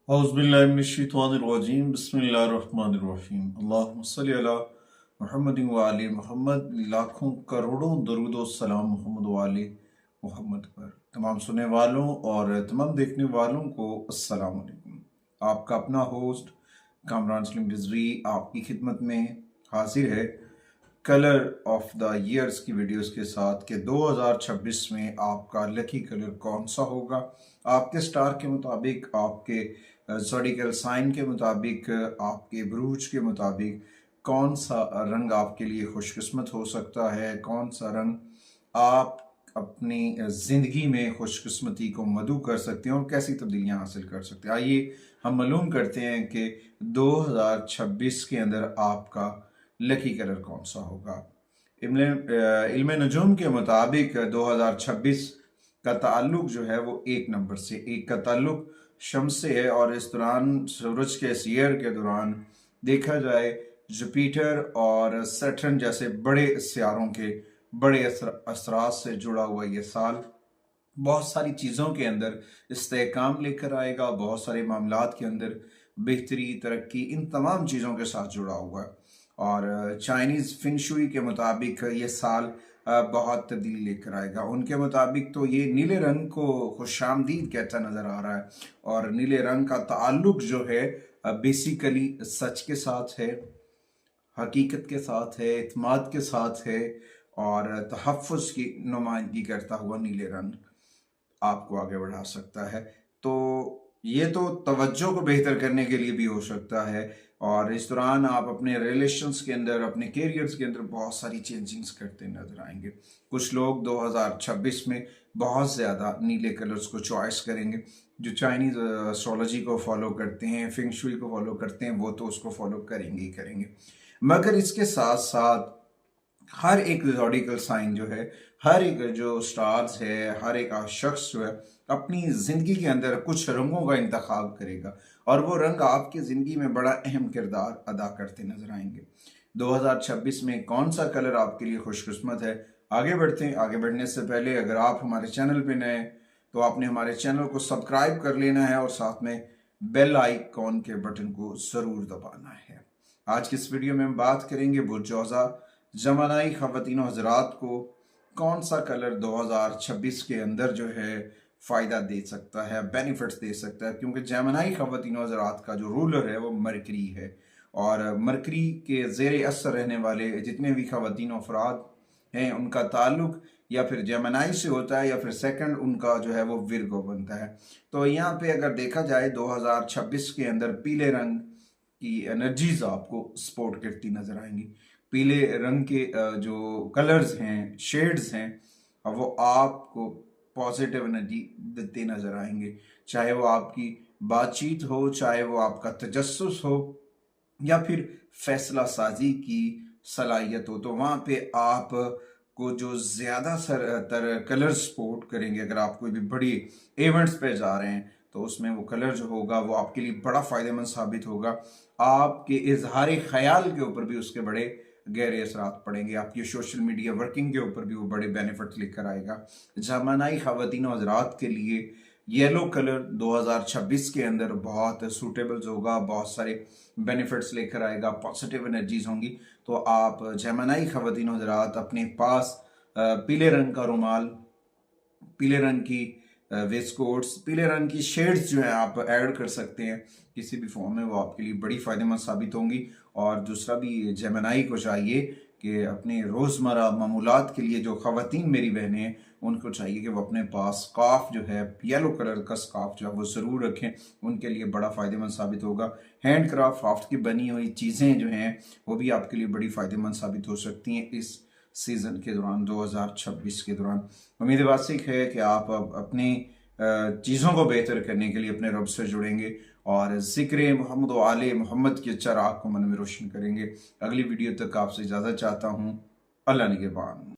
औज़ुबिल्लाहिमिनश्शैतानिर्रजीम बिस्मिल्लाहिर्रहमानिर्रहीम अल्लाहुम्मा सल्लि अला मुहम्मद व आले मुहम्मद। लाखों करोड़ों दरूद व सलाम मोहम्मद व आले मुहम्मद पर। तमाम सुनने वालों और तमाम देखने वालों को अस्सलाम वालेकुम। आपका अपना होस्ट कामरान सलीम रिजवी आपकी खिदमत में हाजिर है कलर ऑफ द ईयर्स की वीडियोस के साथ कि 2026 में आपका लकी कलर कौन सा होगा। आपके स्टार के मुताबिक, आपके ज़ोडिकल साइन के मुताबिक, आपके ब्रूज के मुताबिक कौन सा रंग आपके लिए खुशकिस्मत हो सकता है, कौन सा रंग आप अपनी ज़िंदगी में खुशकिस्मती को मदऊ कर सकते हैं और कैसी तब्दीलियां हासिल कर सकते हैं। आइए हम मालूम करते हैं कि 2026 के अंदर आपका लकी कलर कौन सा होगा। इल्म नजूम के मुताबिक 2026 का ताल्लुक जो है वो 1 नंबर से, 1 का ताल्लुक शम्स से है और इस दौरान सूरज के इस ईयर के दौरान देखा जाए जुपिटर और सैटर्न जैसे बड़े सियारों के बड़े असरात से जुड़ा हुआ ये साल बहुत सारी चीज़ों के अंदर इस्तेहकाम लेकर आएगा, बहुत सारे मामलात के अंदर बेहतरी, तरक्की, इन तमाम चीज़ों के साथ जुड़ा हुआ है। और चाइनीज़ फिंगशुई के मुताबिक ये साल बहुत तब्दीली लेकर आएगा। उनके मुताबिक तो ये नीले रंग को खुशामदीद कहता नज़र आ रहा है और नीले रंग का ताल्लुक जो है बेसिकली सच के साथ है, हकीकत के साथ है, इत्माद के साथ है और तहफ़्फ़ुज़ की नुमाइंदगी करता हुआ नीले रंग आपको आगे बढ़ा सकता है। तो ये तो तवज्जो को बेहतर करने के लिए भी हो सकता है और इस दौरान आप अपने रिलेशंस के अंदर, अपने कैरियर्स के अंदर बहुत सारी चेंजिंग्स करते नजर आएंगे। कुछ लोग 2026 में बहुत ज़्यादा नीले कलर्स को चॉइस करेंगे। जो चाइनीज़ एस्ट्रोलॉजी को फॉलो करते हैं, फिंग शुई को फॉलो करते हैं, वो तो उसको फॉलो करेंगे ही करेंगे। मगर इसके साथ साथ हर एक ज़ोडिकल साइन जो है, हर एक जो स्टार्स है, हर एक शख्स जो है अपनी ज़िंदगी के अंदर कुछ रंगों का इंतखाब करेगा और वो रंग आपकी ज़िंदगी में बड़ा अहम किरदार अदा करते नजर आएंगे। 2026 में कौन सा कलर आपके लिए खुशकिस्मत है, आगे बढ़ते हैं। आगे बढ़ने से पहले अगर आप हमारे चैनल पे नए तो आपने हमारे चैनल को सब्सक्राइब कर लेना है और साथ में बेल आइकॉन के बटन को ज़रूर दबाना है। आज की इस वीडियो में हम बात करेंगे बुर्जौज़ा जमानाई ख़वातीन हज़रात को कौन सा कलर 2026 के अंदर जो है फ़ायदा दे सकता है, बेनिफिट्स दे सकता है, क्योंकि जमानाई ख़वातीन हज़रात का जो रूलर है वो मरकरी है और मरकरी के ज़ेर असर रहने वाले जितने भी ख़वातीन अफराद हैं उनका ताल्लुक या फिर जमनाई से होता है या फिर सेकंड उनका जो है वो विर्गो बनता है। तो यहाँ पे अगर देखा जाए 2026 के अंदर पीले रंग की एनर्जीज आपको सपोर्ट करती नजर आएंगी। पीले रंग के जो कलर्स हैं, शेड्स हैं, वो आपको पॉजिटिव एनर्जी देते नजर आएंगे। चाहे वो आपकी बातचीत हो, चाहे वो आपका तजस्सुस हो या फिर फैसला साजी की सलाहियत हो, तो वहाँ पे आप को जो ज़्यादा तर कलर सपोर्ट करेंगे। अगर आप कोई भी बड़ी इवेंट्स पे जा रहे हैं तो उसमें वो कलर जो होगा वो आपके लिए बड़ा फ़ायदेमंद साबित होगा। आपके इजहार ख्याल के ऊपर भी उसके बड़े गहरे असरात पड़ेंगे। आपकी सोशल मीडिया वर्किंग के ऊपर भी वो बड़े बेनिफिट लेकर आएगा। जमानाई ख़वातीन हज़रात के लिए येलो कलर 2026 के अंदर बहुत सूटेबल होगा, बहुत सारे बेनिफिट्स लेकर आएगा, पॉजिटिव एनर्जीज होंगी। तो आप जमानाई ख़वातीन हज़रात अपने पास पीले रंग का रुमाल, पीले रंग की वेस्टकोट्स, पीले रंग की शेड्स जो है आप ऐड कर सकते हैं किसी भी फॉर्म में, वो आपके लिए बड़ी फ़ायदेमंद साबित होंगी। और दूसरा भी जमनाई को चाहिए कि अपने रोज़मर्रा मामूलात के लिए जो ख़वातीन मेरी बहनें हैं उनको चाहिए कि वो अपने पास स्कार्फ जो है, येलो कलर का स्कार्फ जो है वो ज़रूर रखें, उनके लिए बड़ा फ़ायदेमंद साबित होगा। हैंड क्राफ्ट की बनी हुई चीज़ें जो हैं वो भी आपके लिए बड़ी फ़ायदेमंद साबित हो सकती हैं इस सीज़न के दौरान, 2026 के दौरान। उम्मीद वासिक है कि आप अपनी चीज़ों को बेहतर करने के लिए अपने रब से जुड़ेंगे और ज़िक्र मोहम्मद व आले मोहम्मद के चराग को मन में रोशन करेंगे। अगली वीडियो तक आपसे इजाज़त चाहता हूँ। अल्लाह निगहबान।